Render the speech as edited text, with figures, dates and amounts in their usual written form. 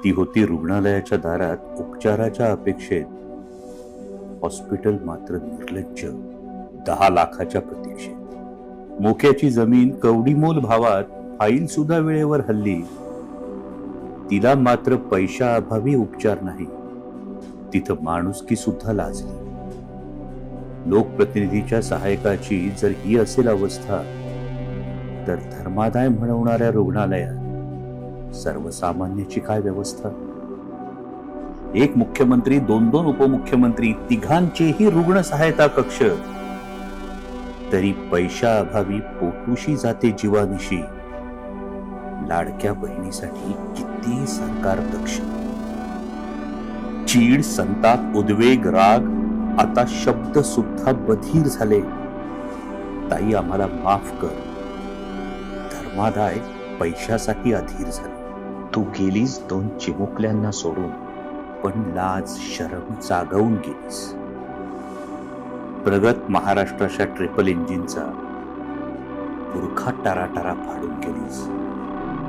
ती होती रुग्णालयाच्या दारात उपचाराच्या अपेक्षेत. हॉस्पिटल मात्र निर्लज्ज, 10 लाखाच्या प्रतीक्षेत. मोक्याची जमीन कवडीमोल भावात फाईल सुद्धा वेळेवर हल्ली. तिला मात्र पैशाअभावी उपचार नाही, तिथं माणुसकी सुद्धा लाजली. लोकप्रतिनिधीच्या सहायकाची जर ही असेल अवस्था, तर धर्मादाय म्हणवणाऱ्या रुग्णालयात सर्वसामान्याची काय व्यवस्था? एक मुख्यमंत्री, 2-2 उपमुख्यमंत्री, तिघांचेही रुग्ण सहायता कक्ष. तरी पैशाअभावी पोटूशी जाते जीवानिशी. लाडक्या बहिणीसाठी किती सरकार दक्ष. चीड, संताप, उद्वेग, राग, आता शब्द सुद्धा बधीर झाले. ताई, आम्हाला माफ कर. धर्मादाय पैशासाठी अधीर झाले. तू गेलीस 2 चिमुकल्यांना सोडून, पण लाज शरम जागवून गेलीस. प्रगत महाराष्ट्राच्या ट्रिपल इंजिनचा पुरखा टाराटारा फाडून गेलीस.